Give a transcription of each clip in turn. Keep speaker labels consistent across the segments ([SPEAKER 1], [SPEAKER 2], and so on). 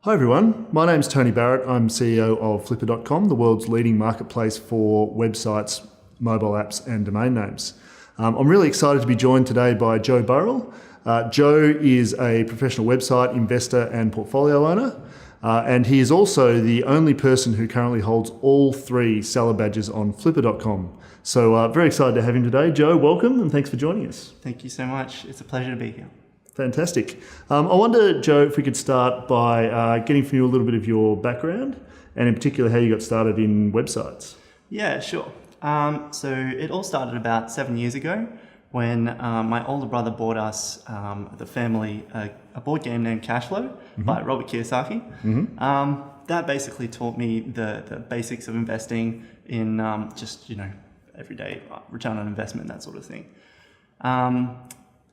[SPEAKER 1] Hi everyone, my name's Tony Barrett. I'm CEO of Flippa.com, the world's leading marketplace for websites, mobile apps and domain names. I'm really excited to be joined today by Joe Burrill. Joe is a professional website investor and portfolio owner, and he is also the only person who currently holds all three seller badges on Flippa.com. So very excited to have him today. Joe, welcome and thanks for joining us.
[SPEAKER 2] Thank you so much. It's a pleasure to be here.
[SPEAKER 1] Fantastic. I wonder, Joe, if we could start by getting from you a little bit of your background and in particular how you got started in websites.
[SPEAKER 2] Yeah, sure. So it all started about 7 years ago when my older brother bought us, the family, a board game named Cashflow by Robert Kiyosaki. That basically taught me the basics of investing in just, everyday return on investment, that sort of thing.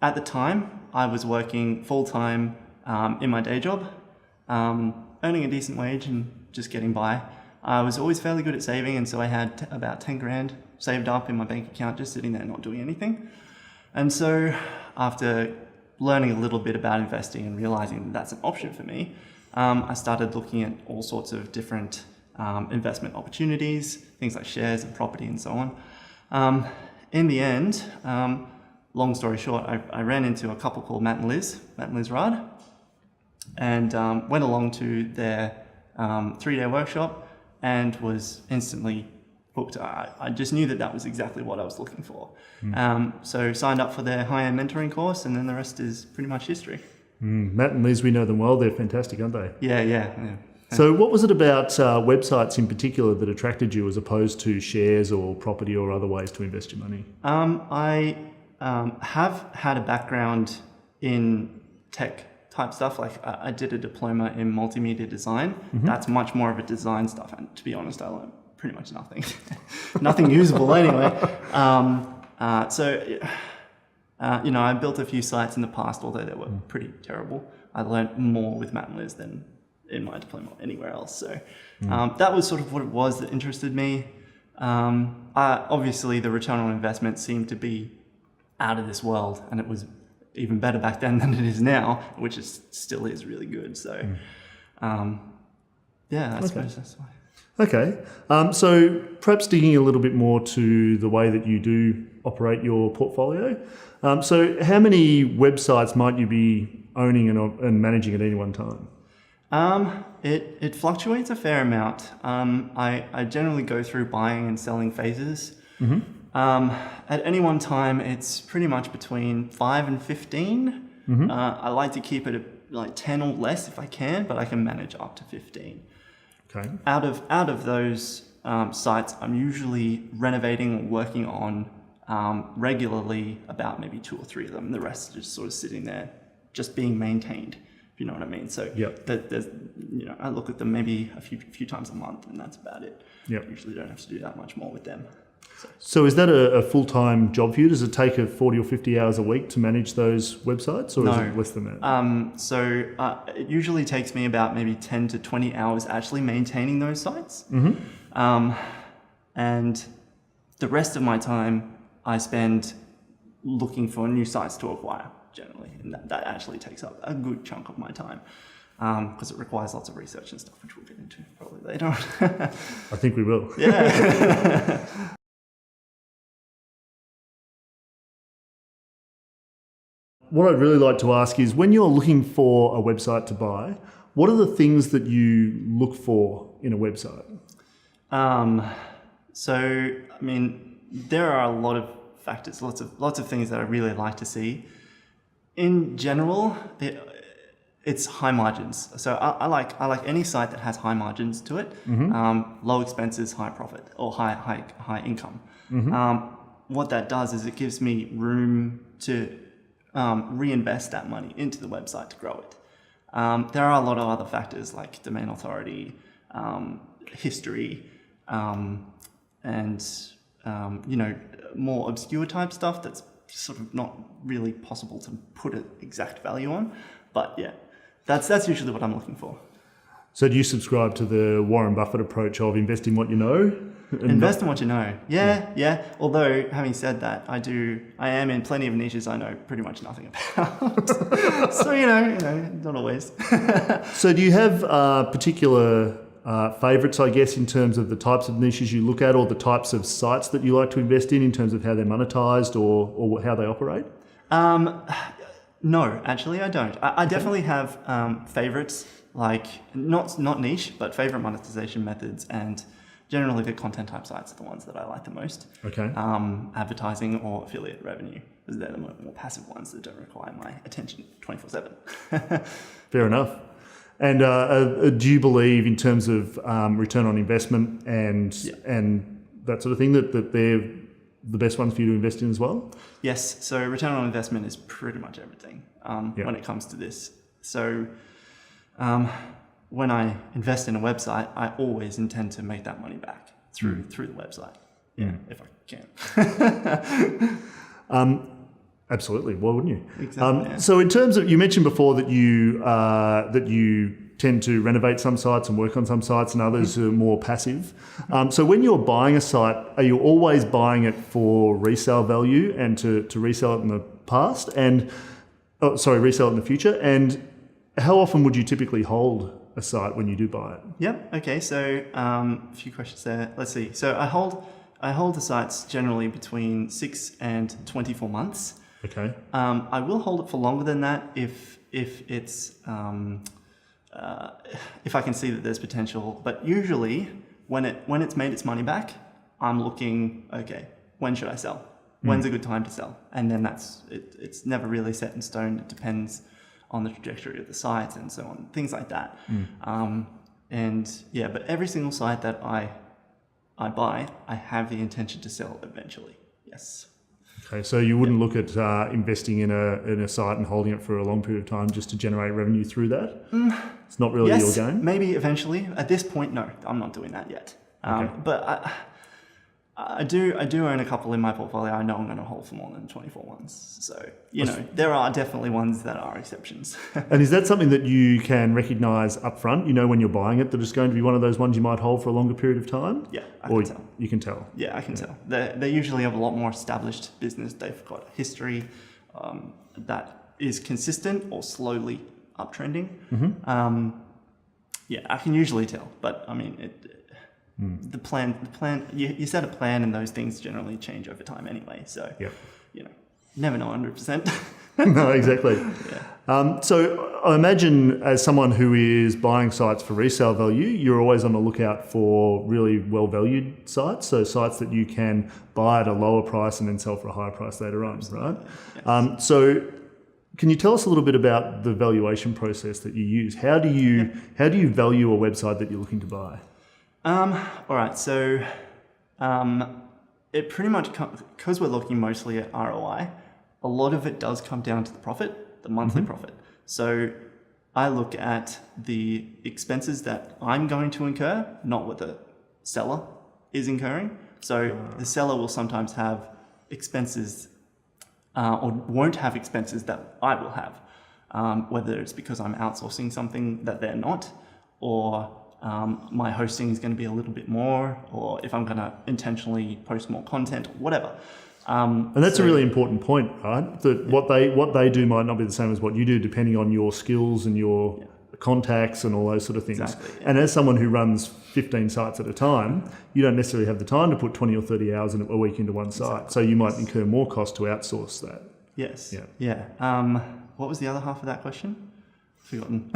[SPEAKER 2] At the time, I was working full-time in my day job, earning a decent wage and just getting by. I was always fairly good at saving, and so I had about 10 grand saved up in my bank account just sitting there not doing anything. And so after learning a little bit about investing and realizing that that's an option for me, I started looking at all sorts of different investment opportunities, things like shares and property and so on. In the end, long story short, I ran into a couple called Matt and Liz Rad, and went along to their 3-day workshop and was instantly hooked. I just knew that was exactly what I was looking for. So signed up for their high-end mentoring course, and then the rest is pretty much history.
[SPEAKER 1] Matt and Liz, we know them well. They're fantastic, aren't they?
[SPEAKER 2] Yeah.
[SPEAKER 1] So what was it about websites in particular that attracted you as opposed to shares or property or other ways to invest your money?
[SPEAKER 2] I have had a background in tech type stuff. Like I did a diploma in multimedia design. That's much more of a design stuff. And to be honest, I learned pretty much nothing, nothing usable anyway. I built a few sites in the past, although they were pretty terrible. I learned more with Matt and Liz than in my diploma anywhere else. So that was sort of what it was that interested me. Obviously the return on investment seemed to be out of this world, and it was even better back then than it is now, which still is really good. So, I suppose that's why.
[SPEAKER 1] Okay, so perhaps digging a little bit more to the way that you do operate your portfolio. So how many websites might you be owning and managing at any one time?
[SPEAKER 2] It fluctuates a fair amount. I generally go through buying and selling phases. At any one time, it's pretty much between 5 and 15. I like to keep it at like 10 or less if I can, but I can manage up to 15.
[SPEAKER 1] Okay.
[SPEAKER 2] Out of those sites, I'm usually renovating or working on regularly about maybe 2 or 3 of them. The rest are just sort of sitting there, just being maintained, if you know what I mean. So there's, I look at them maybe a few times a month, and that's about it. Usually don't have to do that much more with them.
[SPEAKER 1] So is that a full-time job for you? Does it take 40 or 50 hours a week to manage those websites, or is it less than that?
[SPEAKER 2] It usually takes me about maybe 10 to 20 hours actually maintaining those sites. And the rest of my time I spend looking for new sites to acquire, generally. And that actually takes up a good chunk of my time, because it requires lots of research and stuff, which we'll get into probably later on.
[SPEAKER 1] I think we will.
[SPEAKER 2] Yeah.
[SPEAKER 1] What I'd really like to ask is, when you're looking for a website to buy, what are the things that you look for in a website? There are a lot of factors, lots of things that I really like to see. In general, it's high margins. So I like any site that has high margins to it, low expenses, high profit, or high income. What that does is it gives me room to reinvest that money into the website to grow it. There are a lot of other factors like domain authority, history, and more obscure type stuff that's sort of not really possible to put an exact value on. But yeah, that's usually what I'm looking for.
[SPEAKER 3] So do you subscribe to the Warren Buffett approach of invest in what you know?
[SPEAKER 2] Invest in what you know. Yeah. Although, having said that, I am in plenty of niches I know pretty much nothing about. So, not always.
[SPEAKER 3] So do you have particular favourites, I guess, in terms of the types of niches you look at or the types of sites that you like to invest in terms of how they're monetised or how they operate?
[SPEAKER 2] No, actually I don't. I definitely have favourites, like not niche, but favourite monetization methods, and generally the content type sites are the ones that I like the most.
[SPEAKER 3] Okay.
[SPEAKER 2] Advertising or affiliate revenue, because they're the more passive ones that don't require my attention 24/7.
[SPEAKER 3] Fair enough. And do you believe in terms of return on investment and that sort of thing that they're the best ones for you to invest in as well?
[SPEAKER 2] Yes. So return on investment is pretty much everything when it comes to this. So when I invest in a website, I always intend to make that money back through the website. Yeah, if I can.
[SPEAKER 3] Absolutely. Why wouldn't you?
[SPEAKER 2] Exactly.
[SPEAKER 3] So in terms of, you mentioned before that you tend to renovate some sites and work on some sites and others are more passive. So when you're buying a site, are you always buying it for resale value and to resell it in the past resell it in the future? And how often would you typically hold a site when you do buy it?
[SPEAKER 2] Yep. Okay. So a few questions there. Let's see. So I hold the sites generally between 6 and 24 months.
[SPEAKER 3] Okay.
[SPEAKER 2] I will hold it for longer than that if it's if I can see that there's potential. But usually when it's made its money back, I'm looking, okay, when should I sell? When's a good time to sell? And then it's never really set in stone. It depends on the trajectory of the site and so on, things like that. But every single site that I buy, I have the intention to sell eventually. Yes.
[SPEAKER 3] Okay, so you wouldn't look at investing in a site and holding it for a long period of time just to generate revenue through that? It's not really your game?
[SPEAKER 2] Maybe eventually. At this point, no, I'm not doing that yet. But I do own a couple in my portfolio I know I'm going to hold for more than 24 months. So, there are definitely ones that are exceptions.
[SPEAKER 3] And is that something that you can recognise up front? When you're buying it, that it's going to be one of those ones you might hold for a longer period of time?
[SPEAKER 2] Yeah, I can tell.
[SPEAKER 3] You can tell?
[SPEAKER 2] Yeah, I can tell. They usually have a lot more established business. They've got a history that is consistent or slowly uptrending. I can usually tell. But, I mean, the plan. You set a plan, and those things generally change over time anyway. So, never know 100%.
[SPEAKER 3] No, exactly. So I imagine as someone who is buying sites for resale value, you're always on the lookout for really well-valued sites. So sites that you can buy at a lower price and then sell for a higher price later on, right? Yes. So can you tell us a little bit about the valuation process that you use? How do you value a website that you're looking to buy?
[SPEAKER 2] All right. So it pretty much because we're looking mostly at ROI. A lot of it does come down to the profit, the monthly profit. So I look at the expenses that I'm going to incur, not what the seller is incurring. So the seller will sometimes have expenses or won't have expenses that I will have, whether it's because I'm outsourcing something that they're not, or my hosting is going to be a little bit more, or if I'm going to intentionally post more content, whatever.
[SPEAKER 3] And that's a really important point, right? That what they do might not be the same as what you do, depending on your skills and your contacts and all those sort of things.
[SPEAKER 2] Exactly, yeah.
[SPEAKER 3] And as someone who runs 15 sites at a time, you don't necessarily have the time to put 20 or 30 hours in a week into one site. So you might incur more cost to outsource that.
[SPEAKER 2] Yes. Yeah. What was the other half of that question? Forgotten.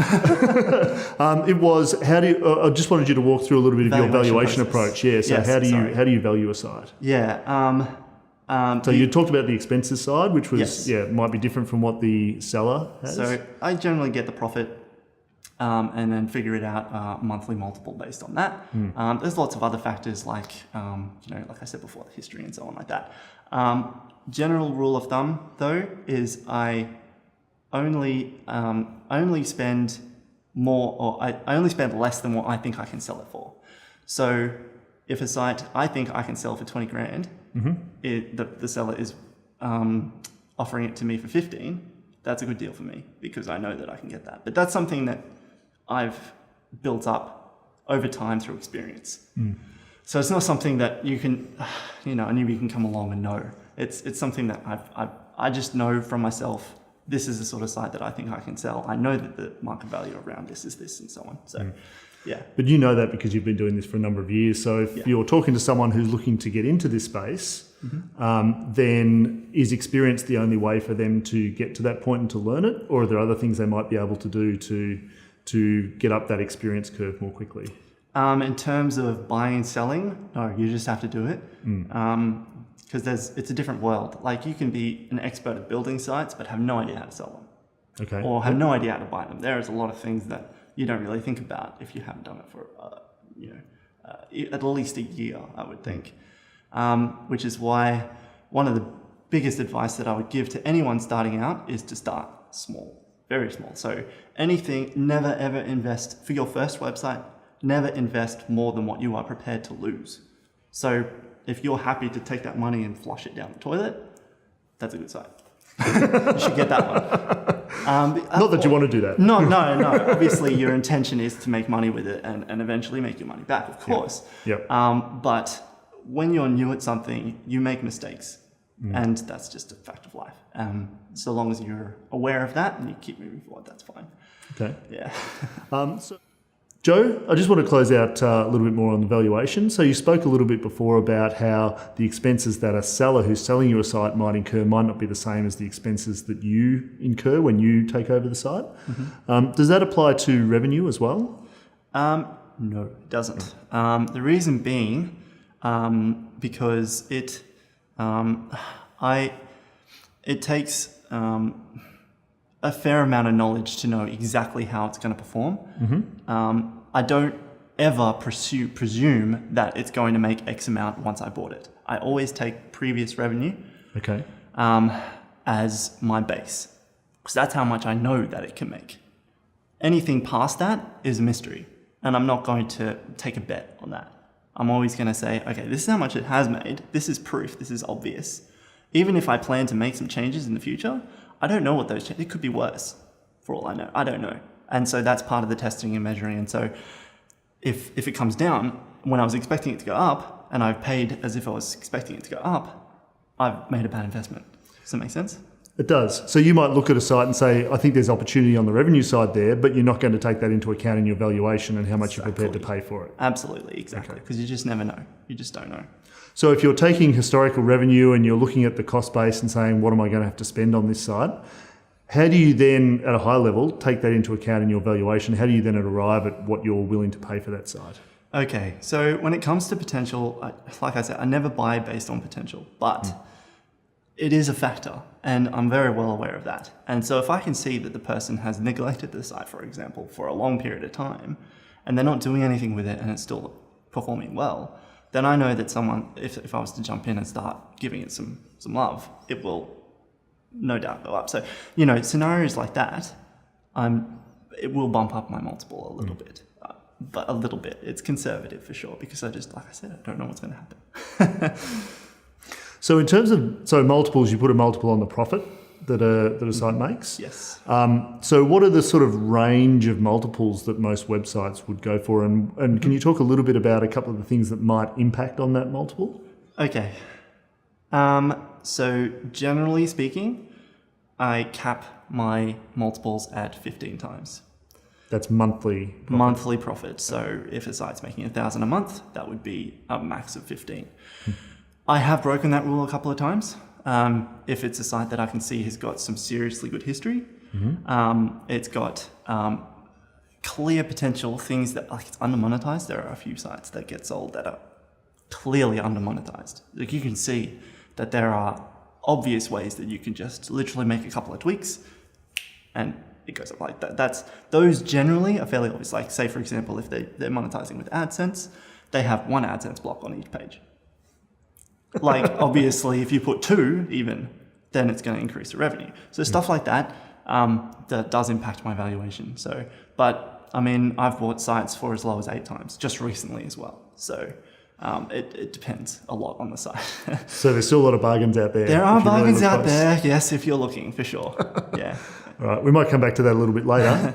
[SPEAKER 3] It was how do you? I just wanted you to walk through a little bit of your valuation approach. Yeah. So
[SPEAKER 2] yes,
[SPEAKER 3] how do you value a site?
[SPEAKER 2] Yeah.
[SPEAKER 3] So you talked about the expenses side, which was might be different from what the seller has.
[SPEAKER 2] So I generally get the profit and then figure it out monthly multiple based on that. There's lots of other factors like like I said before, the history and so on like that. General rule of thumb though is I only spend more, or I only spend less than what I think I can sell it for. So if a site I think I can sell for 20 grand, the seller is offering it to me for 15, that's a good deal for me because I know that I can get that. But that's something that I've
[SPEAKER 1] builds up over time through experience. So it's not something that you can, a newbie can come along and know. It's something that I just know from myself. This is the sort of site that I think I can sell. I know that the market value around this is this and so on. So, yeah.
[SPEAKER 3] But you know that because you've been doing this for a number of years. So if you're talking to someone who's looking to get into this space, then is experience the only way for them to get to that point and to learn it? Or are there other things they might be able to do to get up that experience curve more quickly?
[SPEAKER 1] In terms of buying and selling, no, you just have to do it. Because it's a different world. Like you can be an expert at building sites, but have no idea how to sell them.
[SPEAKER 3] Okay.
[SPEAKER 1] Or have no idea how to buy them. There is a lot of things that you don't really think about if you haven't done it for, at least a year, I would think. Which is why one of the biggest advice that I would give to anyone starting out is to start small, very small. So anything, never ever invest for your first website, never invest more than what you are prepared to lose. So if you're happy to take that money and flush it down the toilet, that's a good site. You should get that one.
[SPEAKER 3] Not that you want to do that.
[SPEAKER 1] No. Obviously, your intention is to make money with it and eventually make your money back, of course.
[SPEAKER 3] Yep.
[SPEAKER 1] But when you're new at something, you make mistakes. And that's just a fact of life. So long as you're aware of that and you keep moving forward, that's fine.
[SPEAKER 3] Okay.
[SPEAKER 1] Yeah.
[SPEAKER 3] So, Joe, I just want to close out a little bit more on the valuation. So you spoke a little bit before about how the expenses that a seller who's selling you a site might incur might not be the same as the expenses that you incur when you take over the site. Does that apply to revenue as well?
[SPEAKER 1] No, it doesn't. The reason being because it takes a fair amount of knowledge to know exactly how it's going to perform. I don't ever presume that it's going to make X amount once I bought it. I always take previous revenue as my base, because that's how much I know that it can make. Anything past that is a mystery, and I'm not going to take a bet on that. I'm always going to say, okay, this is how much it has made. This is proof. This is obvious. Even if I plan to make some changes in the future, I don't know what those changes. It could be worse, for all I know. I don't know. And so that's part of the testing and measuring. And so if it comes down, when I was expecting it to go up, and I've paid as if I was expecting it to go up, I've made a bad investment. Does that make sense?
[SPEAKER 3] It does. So you might look at a site and say, I think there's opportunity on the revenue side there, but you're not going to take that into account in your valuation and how much you're prepared to pay for it.
[SPEAKER 1] Absolutely, exactly. Because you just never know. You just don't know.
[SPEAKER 3] So if you're taking historical revenue and you're looking at the cost base and saying, what am I going to have to spend on this site? How do you then, at a high level, take that into account in your valuation? How do you then arrive at what you're willing to pay for that site?
[SPEAKER 1] Okay, so when it comes to potential, like I said, I never buy based on potential, but it is a factor, and I'm very well aware of that. And so if I can see that the person has neglected the site, for example, for a long period of time, and they're not doing anything with it and it's still performing well, then I know that someone, if I was to jump in and start giving it some love, it will no doubt go up. So, scenarios like that, it will bump up my multiple a little bit, but a little bit. It's conservative for sure, because like I said, I don't know what's going to happen.
[SPEAKER 3] So in terms of multiples, you put a multiple on the profit that a site makes.
[SPEAKER 1] Yes.
[SPEAKER 3] So what are the sort of range of multiples that most websites would go for? And can you talk a little bit about a couple of the things that might impact on that multiple?
[SPEAKER 1] Okay. So generally speaking, I cap my multiples at 15 times.
[SPEAKER 3] That's monthly profit.
[SPEAKER 1] Monthly profit. So if a site's making 1,000 a month, that would be a max of 15. I have broken that rule a couple of times. If it's a site that I can see has got some seriously good history, it's got clear potential, things that it's under-monetized. There are a few sites that get sold that are clearly under-monetized. Like you can see that there are obvious ways that you can just literally make a couple of tweaks and it goes up like that. Those generally are fairly obvious. Like say, for example, if they're monetizing with AdSense, they have one AdSense block on each page. Like obviously if you put 2 even, then it's going to increase the revenue. So stuff like that, that does impact my valuation. So, but I mean, I've bought sites for as low as 8 times just recently as well. So it depends a lot on the site.
[SPEAKER 3] So there's still a lot of bargains out there.
[SPEAKER 1] There are bargains out there, yes, if you're looking, for sure. Yeah.
[SPEAKER 3] All right, we might come back to that a little bit later.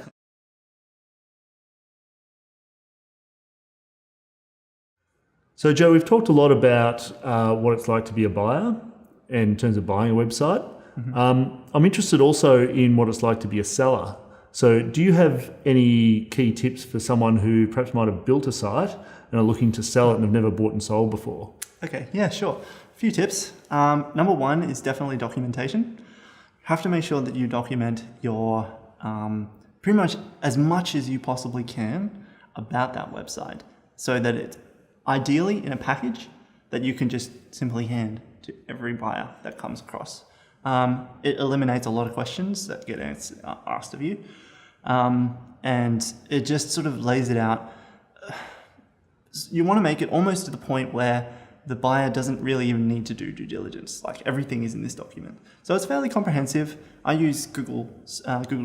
[SPEAKER 3] So, Joe, we've talked a lot about what it's like to be a buyer in terms of buying a website. I'm interested also in what it's like to be a seller. So do you have any key tips for someone who perhaps might have built a site and are looking to sell it and have never bought and sold before?
[SPEAKER 2] Okay, yeah, sure. A few tips. Number one is definitely documentation. You have to make sure that you document your pretty much as you possibly can about that website, so that it's ideally in a package that you can just simply hand to every buyer that comes across. It eliminates a lot of questions that get asked of you, and it just sort of lays it out. You want to make it almost to the point where the buyer doesn't really even need to do due diligence. Like, everything is in this document. So it's fairly comprehensive. I use Google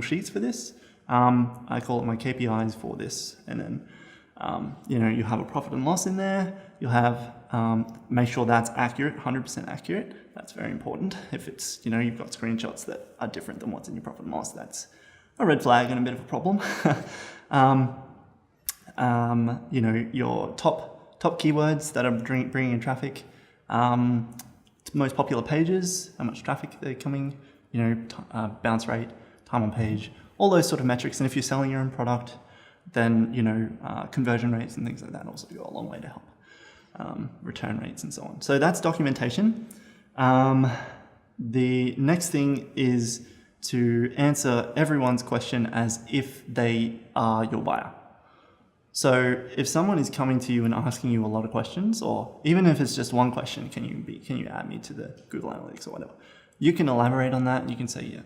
[SPEAKER 2] Sheets for this. I call it my KPIs for this. And then, you have a profit and loss in there. You'll have, make sure that's accurate, 100% accurate. That's very important. If it's, you've got screenshots that are different than what's in your profit and loss, that's a red flag and a bit of a problem. Your top keywords that are bringing in traffic, most popular pages, how much traffic they're coming, bounce rate, time on page, all those sort of metrics. And if you're selling your own product, then, conversion rates and things like that also go a long way to help. Return rates and so on. So that's documentation. The next thing is to answer everyone's question as if they are your buyer. So if someone is coming to you and asking you a lot of questions, or even if it's just one question, can you add me to the Google Analytics or whatever, you can elaborate on that. You can say,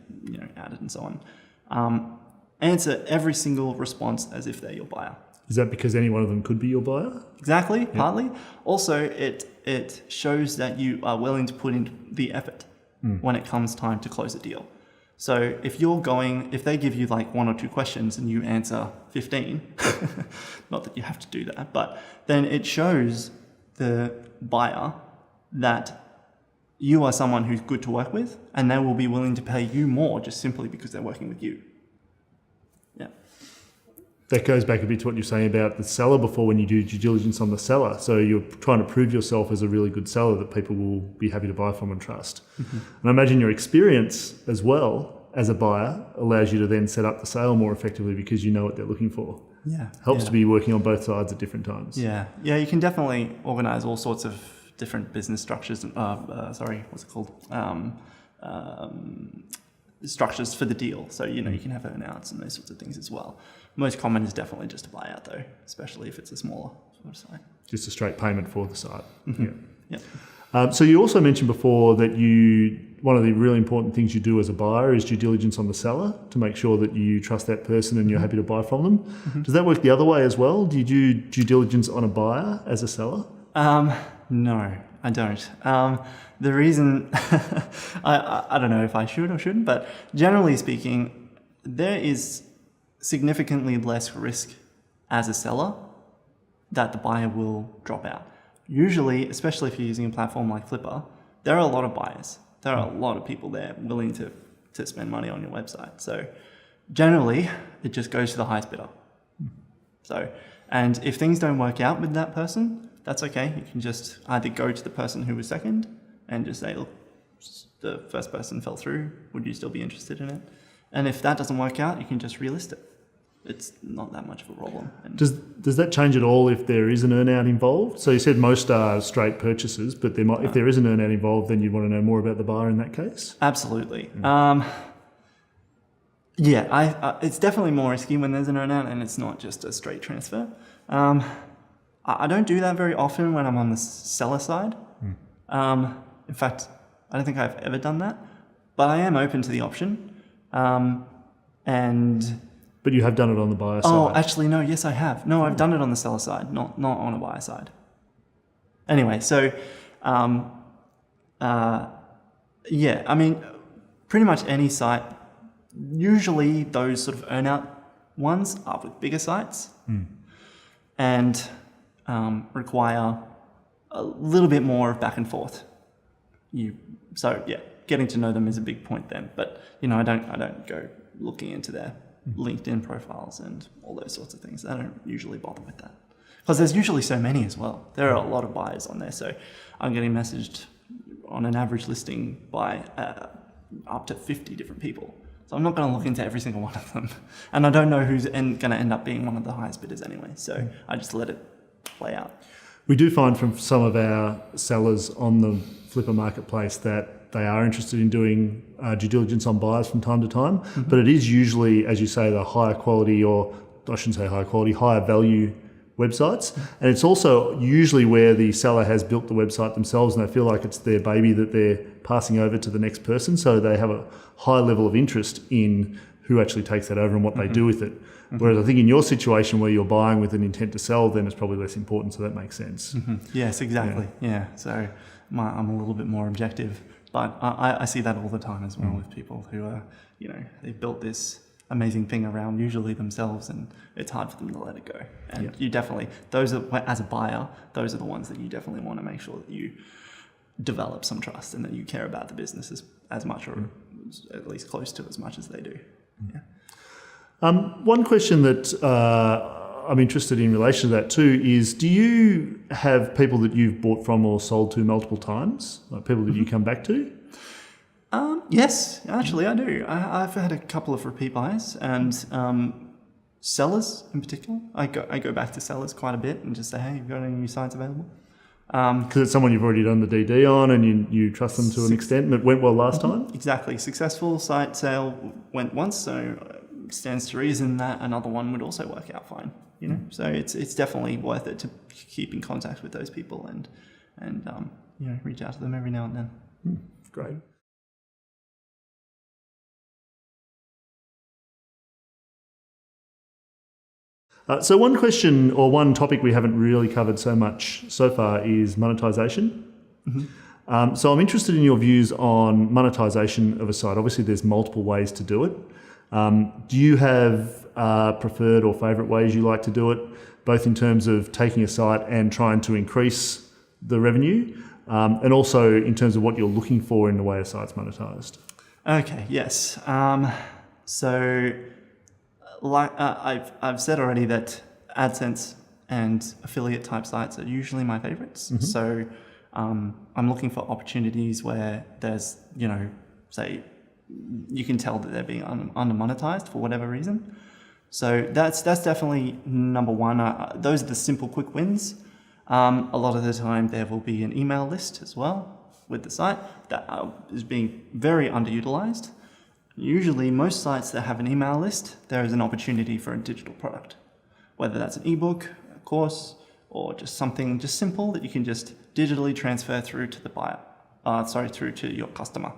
[SPEAKER 2] add it and so on. Answer every single response as if they're your buyer.
[SPEAKER 3] Is that because any one of them could be your buyer?
[SPEAKER 2] Exactly, partly. Also, it shows that you are willing to put in the effort when it comes time to close a deal. So if they give you like one or two questions and you answer 15, not that you have to do that, but then it shows the buyer that you are someone who's good to work with, and they will be willing to pay you more just simply because they're working with you. Yeah.
[SPEAKER 3] That goes back a bit to what you're saying about the seller before, when you do due diligence on the seller. So you're trying to prove yourself as a really good seller that people will be happy to buy from and trust. Mm-hmm. And I imagine your experience as well as a buyer allows you to then set up the sale more effectively because you know what they're looking for.
[SPEAKER 2] Yeah.
[SPEAKER 3] Helps to be working on both sides at different times.
[SPEAKER 2] Yeah. Yeah, you can definitely organize all sorts of different business structures. Structures for the deal. So, you can have earnouts and those sorts of things as well. Most common is definitely just a buyout though, especially if it's a smaller sort of site.
[SPEAKER 3] Just a straight payment for the site.
[SPEAKER 2] Mm-hmm.
[SPEAKER 3] Yeah.
[SPEAKER 2] Yeah.
[SPEAKER 3] So you also mentioned before that one of the really important things you do as a buyer is due diligence on the seller to make sure that you trust that person and you're happy to buy from them. Mm-hmm. Does that work the other way as well? Do you do due diligence on a buyer as a seller?
[SPEAKER 2] No, I don't. The reason, I don't know if I should or shouldn't, but generally speaking, there is significantly less risk as a seller that the buyer will drop out. Usually, especially if you're using a platform like Flippa, there are a lot of buyers. There are a lot of people there willing to spend money on your website. So generally, it just goes to the highest bidder. So, and if things don't work out with that person, that's okay. You can just either go to the person who was second and just say, look, the first person fell through. Would you still be interested in it? And if that doesn't work out, you can just relist it. It's not that much of a problem. And
[SPEAKER 3] does that change at all if there is an earnout involved? So you said most are straight purchases, but if there is an earnout involved, then you'd want to know more about the buyer in that case?
[SPEAKER 2] Absolutely. It's definitely more risky when there's an earnout and it's not just a straight transfer. I don't do that very often when I'm on the seller side. In fact, I don't think I've ever done that, but I am open to the option.
[SPEAKER 3] But you have done it on the buyer side.
[SPEAKER 2] Oh, actually, no. Yes, I have. No, I've done it on the seller side, not on a buyer side. Anyway, so, I mean, pretty much any site, usually those sort of earnout ones are with bigger sites and require a little bit more back and forth. Getting to know them is a big point then. But, I don't go looking into their LinkedIn profiles and all those sorts of things. I don't usually bother with that. Because there's usually so many as well. There are a lot of buyers on there. So I'm getting messaged on an average listing by up to 50 different people. So I'm not going to look into every single one of them. And I don't know who's going to end up being one of the highest bidders anyway. So I just let it play out.
[SPEAKER 3] We do find from some of our sellers on the Flippa marketplace that they are interested in doing due diligence on buyers from time to time, but it is usually, as you say, the higher quality, or I shouldn't say higher quality, higher value websites. And it's also usually where the seller has built the website themselves and they feel like it's their baby that they're passing over to the next person. So they have a high level of interest in who actually takes that over and what they do with it. Whereas I think in your situation where you're buying with an intent to sell, then it's probably less important. So that makes sense.
[SPEAKER 2] Yes, exactly. Yeah. So I'm a little bit more objective, but I see that all the time as well with people who are, they've built this amazing thing around usually themselves, and it's hard for them to let it go. And you definitely, as a buyer, those are the ones that you definitely want to make sure that you develop some trust and that you care about the business as much, or at least close to as much as they do. Yeah.
[SPEAKER 3] One question that I'm interested in relation to that too is, do you have people that you've bought from or sold to multiple times, like people that you come back to?
[SPEAKER 2] Yes, actually I do. I've had a couple of repeat buys, and sellers in particular. I go back to sellers quite a bit and just say, hey, you've got any new sites available?
[SPEAKER 3] Because it's someone you've already done the DD on and you trust them to an extent, and it went well last time?
[SPEAKER 2] Exactly. Successful site sale went once, so stands to reason that another one would also work out fine. So it's definitely worth it to keep in contact with those people and reach out to them every now and then.
[SPEAKER 3] Great. So one question or one topic we haven't really covered so much so far is monetization. So I'm interested in your views on monetization of a site. Obviously, there's multiple ways to do it. Do you have preferred or favourite ways you like to do it, both in terms of taking a site and trying to increase the revenue, and also in terms of what you're looking for in the way a site's monetised?
[SPEAKER 2] Okay, yes. So like I've said already that AdSense and affiliate type sites are usually my favorites. So I'm looking for opportunities where there's, say, you can tell that they're being under monetized for whatever reason. So that's definitely number one. Those are the simple quick wins. A lot of the time there will be an email list as well with the site that is being very underutilized. Usually most sites that have an email list, there is an opportunity for a digital product, whether that's an ebook, a course, or just something just simple that you can just digitally transfer through to the buyer, through to your customer,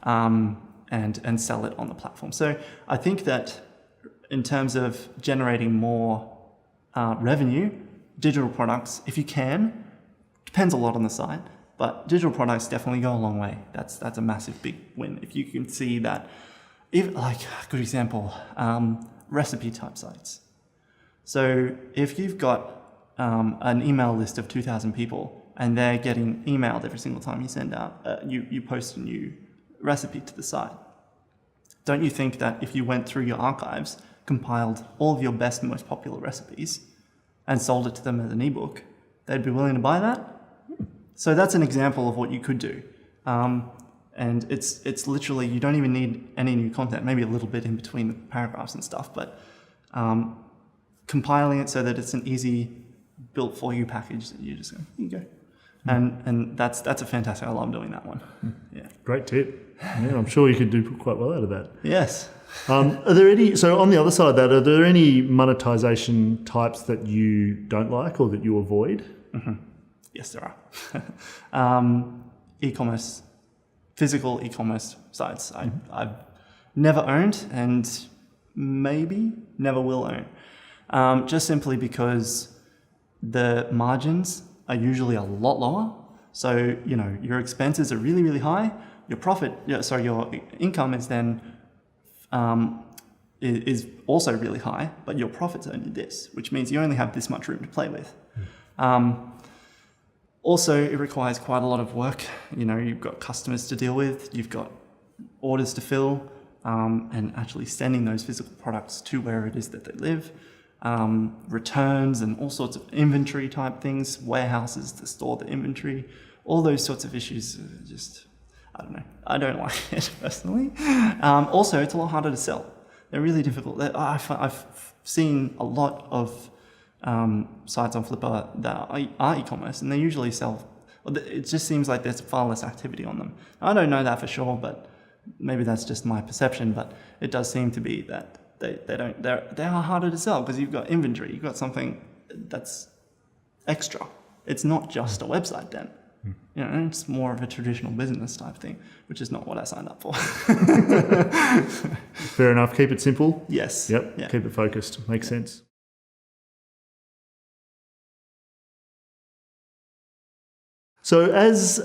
[SPEAKER 2] and sell it on the platform. So I think that in terms of generating more revenue, digital products, if you can, depends a lot on the site, but digital products definitely go a long way. That's a massive big win. If you can see that, a good example, recipe type sites. So if you've got an email list of 2,000 people and they're getting emailed every single time you send out, you post a new recipe to the site, don't you think that if you went through your archives, compiled all of your best and most popular recipes and sold it to them as an ebook, they'd be willing to buy that? So that's an example of what you could do. And it's literally, you don't even need any new content, maybe a little bit in between the paragraphs and stuff, but compiling it so that it's an easy built for you package that you just go, here you go. And that's a fantastic, I love doing that one. Yeah.
[SPEAKER 3] Great tip. Yeah, I'm sure you could do quite well out of that.
[SPEAKER 2] Yes.
[SPEAKER 3] Are there any, so on the other side of that, are there any monetization types that you don't like or that you avoid?
[SPEAKER 2] Yes, there are. E-commerce, physical e-commerce sites. I've never owned and maybe never will own. Just simply because the margins are usually a lot lower. So, your expenses are really, really high. Your income is then is also really high, but your profit's only this, which means you only have this much room to play with. Also, it requires quite a lot of work. You've got customers to deal with, you've got orders to fill, and actually sending those physical products to where it is that they live. returns and all sorts of inventory type things, warehouses to store the inventory, all those sorts of issues are just, I don't know. I don't like it personally. Also, it's a lot harder to sell. They're really difficult. I've seen a lot of sites on Flippa that are e-commerce, and they usually sell. It just seems like there's far less activity on them. I don't know that for sure, but maybe that's just my perception. But it does seem to be that they are harder to sell because you've got inventory, you've got something that's extra. It's not just a website then. You know, it's more of a traditional business type thing, which is not what I signed up for.
[SPEAKER 3] Fair enough. Keep it simple.
[SPEAKER 2] Yes.
[SPEAKER 3] Yep.
[SPEAKER 2] Yeah.
[SPEAKER 3] Keep it focused. Makes sense. So as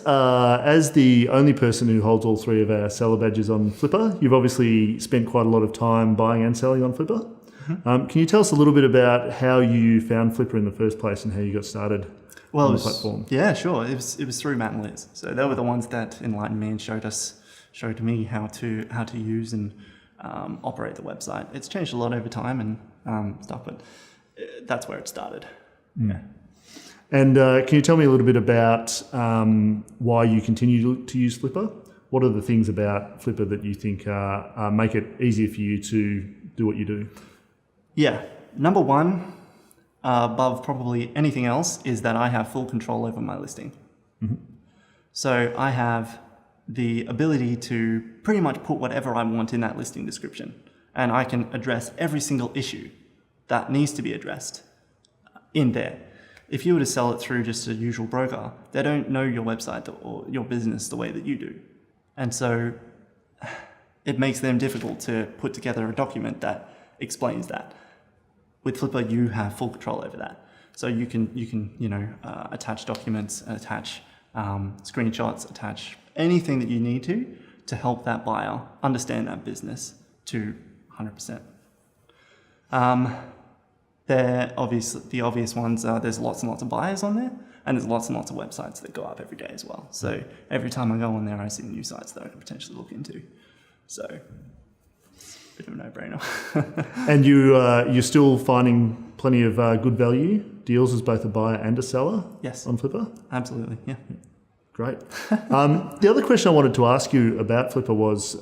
[SPEAKER 3] the only person who holds all three of our seller badges on Flippa, you've obviously spent quite a lot of time buying and selling on Flippa. Mm-hmm. Can you tell us a little bit about how you found Flippa in the first place and how you got started on the platform?
[SPEAKER 2] Yeah, sure. It was through Matt and Liz. So they were the ones that enlightened me and showed me how to use and operate the website. It's changed a lot over time and stuff, but that's where it started.
[SPEAKER 3] Mm.
[SPEAKER 2] Yeah.
[SPEAKER 3] And can you tell me a little bit about why you continue to use Flippa? What are the things about Flippa that you think make it easier for you to do what you do?
[SPEAKER 2] Yeah. Number one, above probably anything else, is that I have full control over my listing. Mm-hmm. So I have the ability to pretty much put whatever I want in that listing description, and I can address every single issue that needs to be addressed in there. If you were to sell it through just a usual broker, they don't know your website or your business the way that you do. And so it makes them difficult to put together a document that explains that. With Flippa, you have full control over that. So you can attach documents, attach screenshots, attach anything that you need to help that buyer understand that business to 100%. The obvious ones are there's lots and lots of buyers on there, and there's lots and lots of websites that go up every day as well. So every time I go on there, I see new sites that I can potentially look into. So it's a bit of a no-brainer.
[SPEAKER 3] And you're still finding plenty of good value deals as both a buyer and a seller?
[SPEAKER 2] Yes.
[SPEAKER 3] On Flippa?
[SPEAKER 2] Absolutely, yeah.
[SPEAKER 3] Great. The other question I wanted to ask you about Flippa was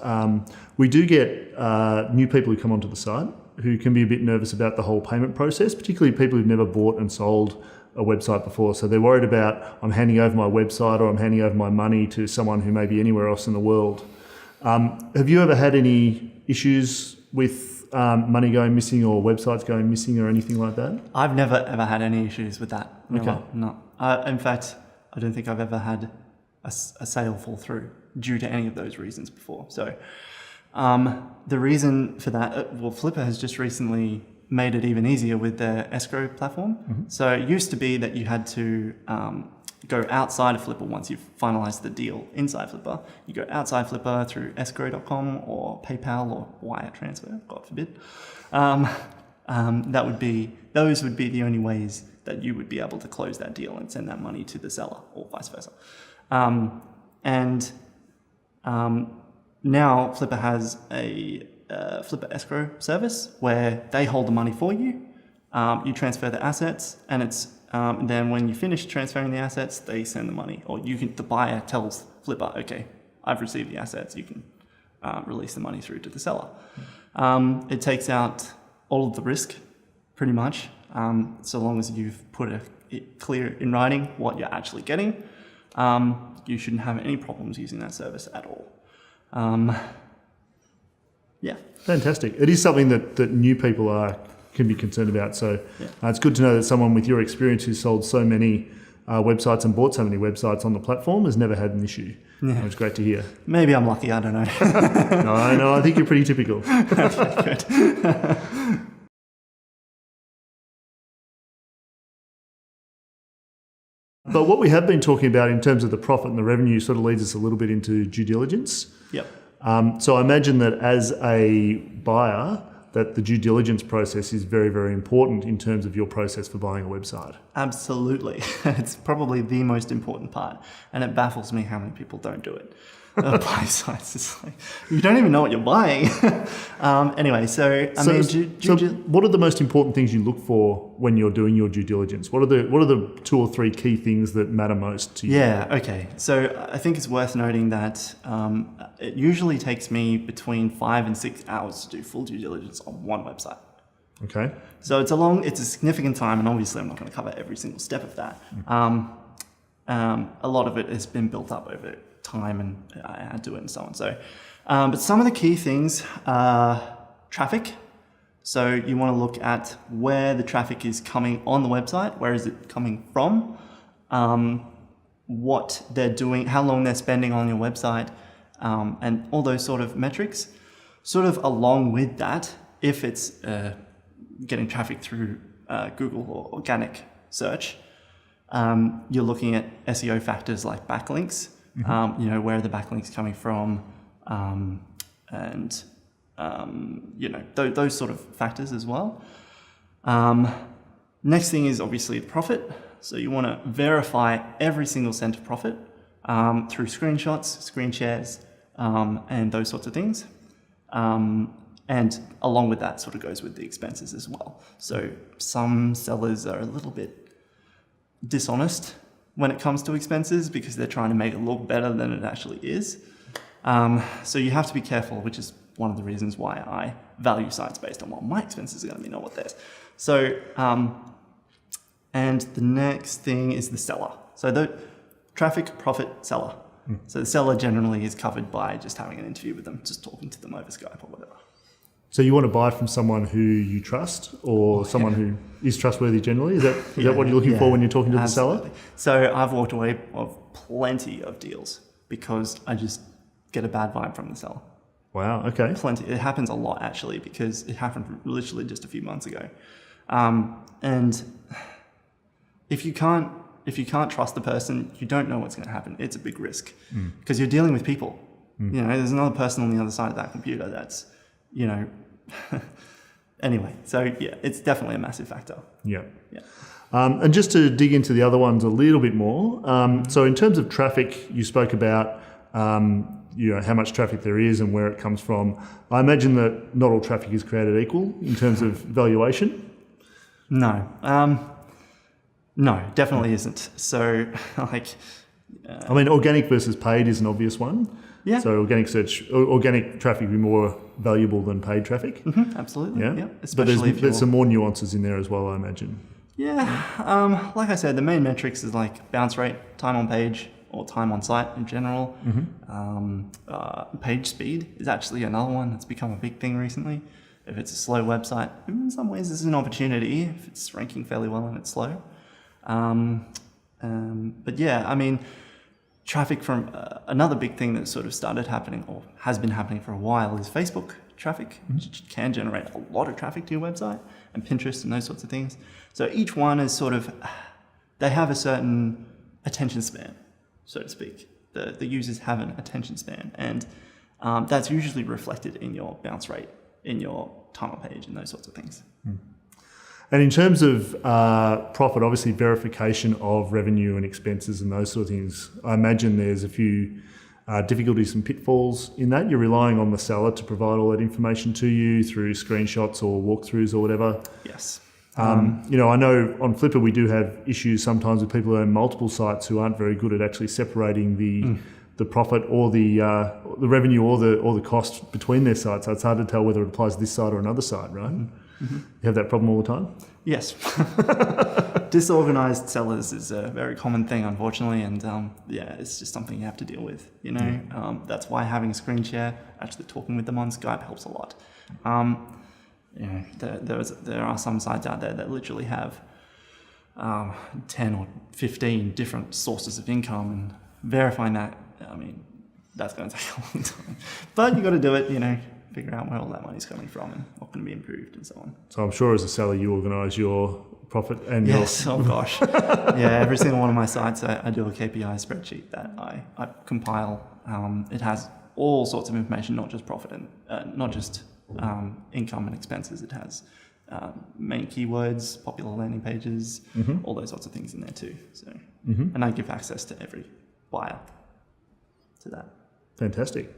[SPEAKER 3] we do get new people who come onto the site who can be a bit nervous about the whole payment process, particularly people who've never bought and sold a website before. So they're worried about, I'm handing over my website or I'm handing over my money to someone who may be anywhere else in the world. Have you ever had any issues with money going missing or websites going missing or anything like that?
[SPEAKER 2] I've never ever had any issues with that.
[SPEAKER 3] Okay.
[SPEAKER 2] No. In fact, I don't think I've ever had a sale fall through due to any of those reasons before. So the reason for that, Flippa has just recently made it even easier with their escrow platform. Mm-hmm. So it used to be that you had to go outside of Flippa once you've finalized the deal inside Flippa. You go outside Flippa through escrow.com or PayPal or wire transfer, God forbid. Those would be the only ways that you would be able to close that deal and send that money to the seller or vice versa. Now Flippa has a Flippa escrow service where they hold the money for you. You transfer the assets, and it's then when you finish transferring the assets, they send the money, or the buyer tells Flippa, okay, I've received the assets. You can release the money through to the seller. It takes out all of the risk, pretty much, so long as you've put it clear in writing what you're actually getting. You shouldn't have any problems using that service at all. Yeah.
[SPEAKER 3] Fantastic. It is something that new people can be concerned about. So it's good to know that someone with your experience who's sold so many websites and bought so many websites on the platform has never had an issue. Yeah. It's great to hear.
[SPEAKER 2] Maybe I'm lucky, I don't know.
[SPEAKER 3] No, I think you're pretty typical.
[SPEAKER 2] Okay, good.
[SPEAKER 3] But what we have been talking about in terms of the profit and the revenue sort of leads us a little bit into due diligence.
[SPEAKER 2] Yep.
[SPEAKER 3] So I imagine that as a buyer, that the due diligence process is very, very important in terms of your process for buying a website.
[SPEAKER 2] Absolutely. It's probably the most important part, and it baffles me how many people don't do it. Buy sites. It's like, you don't even know what you're buying. Anyway, so
[SPEAKER 3] what are the most important things you look for when you're doing your due diligence? What are the 2 or 3 key things that matter most to you?
[SPEAKER 2] Yeah, okay. So I think it's worth noting that it usually takes me between 5 and 6 hours to do full due diligence on one website.
[SPEAKER 3] Okay.
[SPEAKER 2] So it's a significant time, and obviously I'm not going to cover every single step of that. A lot of it has been built up over time, and I had to do it and so on. So, but some of the key things are traffic. So you want to look at where the traffic is coming on the website, where is it coming from, what they're doing, how long they're spending on your website, and all those sort of metrics. Sort of along with that, if it's getting traffic through Google or organic search, you're looking at SEO factors like backlinks, where are the backlinks coming from, and those sort of factors as well. Next thing is obviously the profit. So you want to verify every single cent of profit through screenshots, screen shares, and those sorts of things. And along with that sort of goes with the expenses as well. So some sellers are a little bit dishonest when it comes to expenses because they're trying to make it look better than it actually is. So you have to be careful, which is one of the reasons why I value sites based on what my expenses are going to be, not what theirs. So, and the next thing is the seller. So the traffic, profit, seller. So the seller generally is covered by just having an interview with them, just talking to them over Skype or whatever.
[SPEAKER 3] So you want to buy from someone who you trust, or someone who is trustworthy generally? Is that what you're looking for when you're talking to the seller?
[SPEAKER 2] So I've walked away of plenty of deals because I just get a bad vibe from the seller.
[SPEAKER 3] Wow. Okay.
[SPEAKER 2] Plenty. It happens a lot actually because it happened literally just a few months ago. And if you can't trust the person, you don't know what's going to happen. It's a big risk because you're dealing with people. There's another person on the other side of that computer that's, anyway. So yeah, it's definitely a massive factor.
[SPEAKER 3] Yeah.
[SPEAKER 2] Yeah.
[SPEAKER 3] And just to dig into the other ones a little bit more. So in terms of traffic, you spoke about, how much traffic there is and where it comes from. I imagine that not all traffic is created equal in terms of valuation.
[SPEAKER 2] No. No, definitely isn't. So,
[SPEAKER 3] organic versus paid is an obvious one.
[SPEAKER 2] Yeah.
[SPEAKER 3] So organic traffic would be more valuable than paid traffic.
[SPEAKER 2] Mm-hmm, absolutely. Yeah.
[SPEAKER 3] But there's some more nuances in there as well, I imagine.
[SPEAKER 2] Yeah. Like I said, the main metrics is like bounce rate, time on page, or time on site in general. Page speed is actually another one that's become a big thing recently. If it's a slow website, in some ways this is an opportunity if it's ranking fairly well and it's slow. But yeah, traffic from another big thing that sort of started happening or has been happening for a while is Facebook traffic, which can generate a lot of traffic to your website, and Pinterest and those sorts of things. So each one is they have a certain attention span, so to speak. The users have an attention span, and that's usually reflected in your bounce rate, in your time on page, and those sorts of things.
[SPEAKER 3] And in terms of profit, obviously verification of revenue and expenses and those sort of things, I imagine there's a few difficulties and pitfalls in that. You're relying on the seller to provide all that information to you through screenshots or walkthroughs or whatever.
[SPEAKER 2] Yes.
[SPEAKER 3] I know on Flippa we do have issues sometimes with people who own multiple sites who aren't very good at actually separating the profit or the revenue or the cost between their sites. So it's hard to tell whether it applies to this site or another site, right? Mm-hmm. You have that problem all the time?
[SPEAKER 2] Yes. Disorganized sellers is a very common thing, unfortunately, and it's just something you have to deal with. That's why having a screen share, actually talking with them on Skype, helps a lot. There are some sites out there that literally have 10 or 15 different sources of income, and verifying that, that's going to take a long time. But you got to do it, figure out where all that money's coming from and what can be improved and so on.
[SPEAKER 3] So I'm sure as a seller you organise your profit and
[SPEAKER 2] yes, oh gosh. Yeah, every single one of my sites I do a KPI spreadsheet that I compile. It has all sorts of information, not just profit and not just income and expenses. It has main keywords, popular landing pages, all those sorts of things in there too. So, and I give access to every buyer to that.
[SPEAKER 3] Fantastic.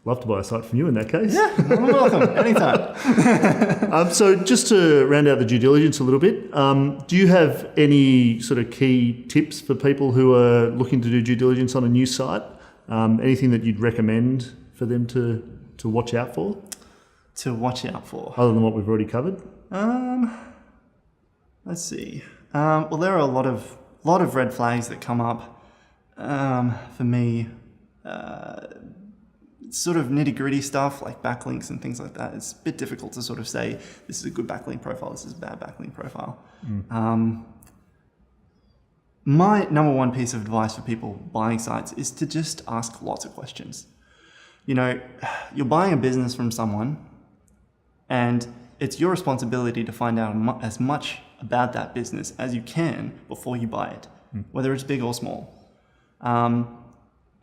[SPEAKER 3] Love to buy a site from you in that case.
[SPEAKER 2] Yeah, you're welcome. Anytime.
[SPEAKER 3] So just to round out the due diligence a little bit, do you have any sort of key tips for people who are looking to do due diligence on a new site? Anything that you'd recommend for them to watch out for?
[SPEAKER 2] To watch out for.
[SPEAKER 3] Other than what we've already covered?
[SPEAKER 2] Let's see. Well, there are a lot of red flags that come up for me. Sort of nitty-gritty stuff like backlinks and things like that. It's a bit difficult to sort of say this is a good backlink profile, this is a bad backlink profile. My number one piece of advice for people buying sites is to just ask lots of questions. You know, you're buying a business from someone, and it's your responsibility to find out as much about that business as you can before you buy it, whether it's big or small.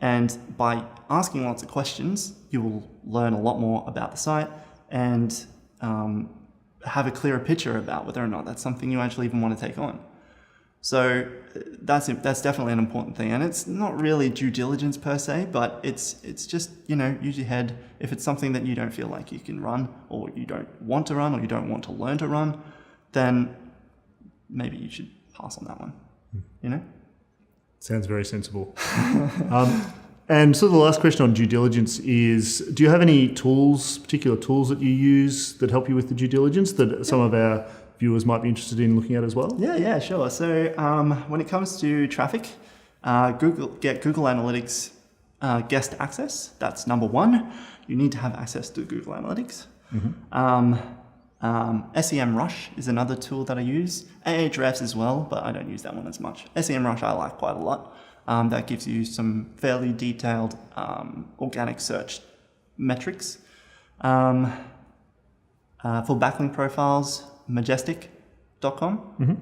[SPEAKER 2] And by asking lots of questions, you will learn a lot more about the site and have a clearer picture about whether or not that's something you actually even want to take on. So that's definitely an important thing. And it's not really due diligence per se, but it's just, you know, use your head. If it's something that you don't feel like you can run, or you don't want to run, or you don't want to learn to run, then maybe you should pass on that one, you know?
[SPEAKER 3] Sounds very sensible. And so the last question on due diligence is, do you have any particular tools that you use that help you with the due diligence that some of our viewers might be interested in looking at as well?
[SPEAKER 2] Yeah, sure. So when it comes to traffic, get Google Analytics guest access. That's number one. You need to have access to Google Analytics. SEMrush is another tool that I use. Ahrefs as well, but I don't use that one as much. SEMrush I like quite a lot. That gives you some fairly detailed organic search metrics. For backlink profiles, majestic.com.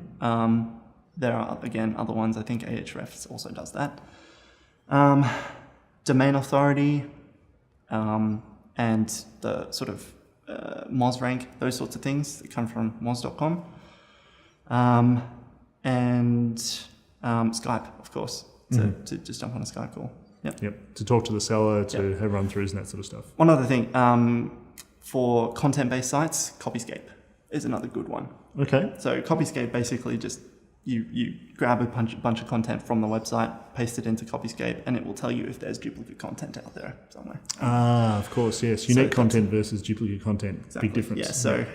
[SPEAKER 2] There are, again, other ones. I think Ahrefs also does that. Domain authority and the sort of Moz rank, those sorts of things that come from moz.com. And Skype, of course, to just jump on a Skype call.
[SPEAKER 3] Yep. To talk to the seller, to have run-throughs and that sort of stuff.
[SPEAKER 2] One other thing, for content-based sites, Copyscape is another good one.
[SPEAKER 3] Okay.
[SPEAKER 2] So Copyscape basically just, you grab a bunch of content from the website, paste it into Copyscape, and it will tell you if there's duplicate content out there somewhere.
[SPEAKER 3] Of course, yes. Unique content versus duplicate content.
[SPEAKER 2] Exactly.
[SPEAKER 3] Big difference.
[SPEAKER 2] Yeah, so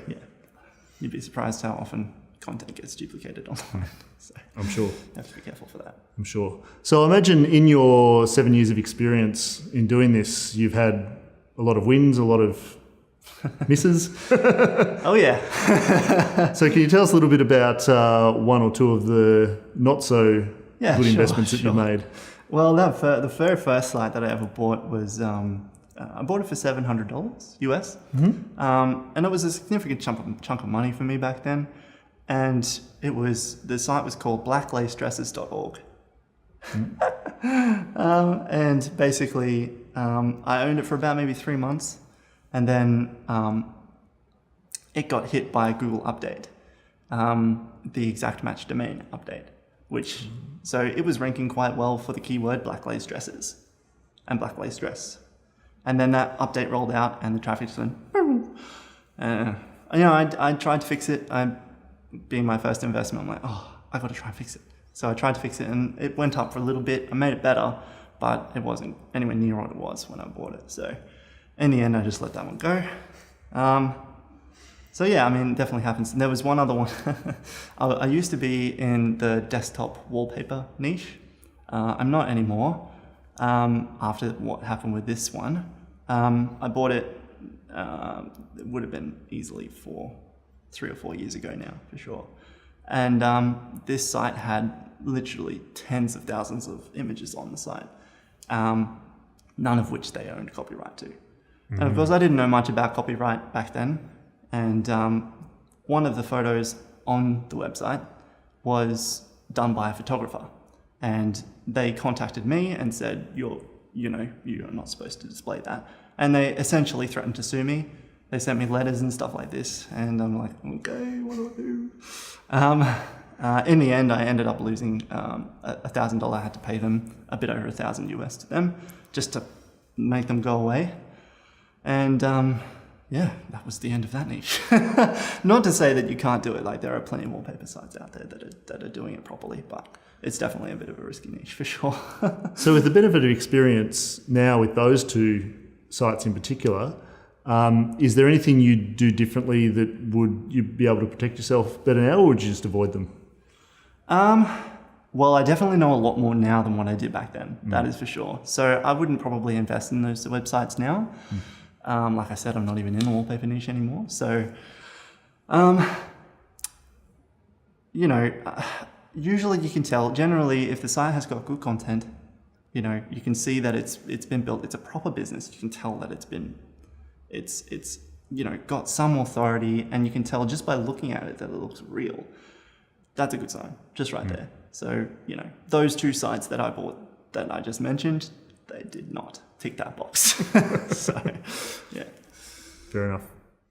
[SPEAKER 2] you'd be surprised how often content gets duplicated online. So
[SPEAKER 3] I'm sure.
[SPEAKER 2] You have to be careful for that.
[SPEAKER 3] I'm sure. So I imagine in your 7 years of experience in doing this, you've had a lot of wins, a lot of misses.
[SPEAKER 2] Oh, yeah.
[SPEAKER 3] So can you tell us a little bit about one or two of the not so good investments that you made?
[SPEAKER 2] Well, the very first site that I ever bought was, I bought it for $700 US. And it was a significant chunk of money for me back then. And the site was called blacklacedresses.org. And basically, I owned it for about maybe 3 months. And then it got hit by a Google update, the exact match domain update, so it was ranking quite well for the keyword black lace dresses and black lace dress. And then that update rolled out and the traffic just went, I tried to fix it. Being my first investment, I'm like, I got to try and fix it. So I tried to fix it and it went up for a little bit. I made it better, but it wasn't anywhere near what it was when I bought it. So in the end, I just let that one go. So yeah, I mean, it definitely happens. And there was one other one. I used to be in the desktop wallpaper niche. I'm not anymore. After what happened with this one, I bought it. It would have been easily 3 or 4 years ago now, for sure. And this site had literally tens of thousands of images on the site, none of which they owned copyright to. And of course, I didn't know much about copyright back then. And one of the photos on the website was done by a photographer. And they contacted me and said, you're not supposed to display that. And they essentially threatened to sue me. They sent me letters and stuff like this. And I'm like, okay, what do I do? In the end, I ended up losing $1,000. I had to pay them a bit over $1,000 US to them just to make them go away. And yeah, that was the end of that niche. Not to say that you can't do it. Like, there are plenty of wallpaper sites out there that are doing it properly, but it's definitely a bit of a risky niche for sure.
[SPEAKER 3] So with the benefit of experience now with those two sites in particular, is there anything you do differently that would you be able to protect yourself better now, or would you just avoid them?
[SPEAKER 2] Well, I definitely know a lot more now than what I did back then. That is for sure. So I wouldn't probably invest in those websites now. Like I said, I'm not even in the wallpaper niche anymore. So, you know, usually you can tell, generally, if the site has got good content, you know, you can see that it's been built, it's a proper business. You can tell that it's you know, got some authority, and you can tell just by looking at it that it looks real. That's a good sign, just right there. So, you know, those two sites that I bought that I just mentioned, they did not tick that box. So, yeah.
[SPEAKER 3] Fair enough.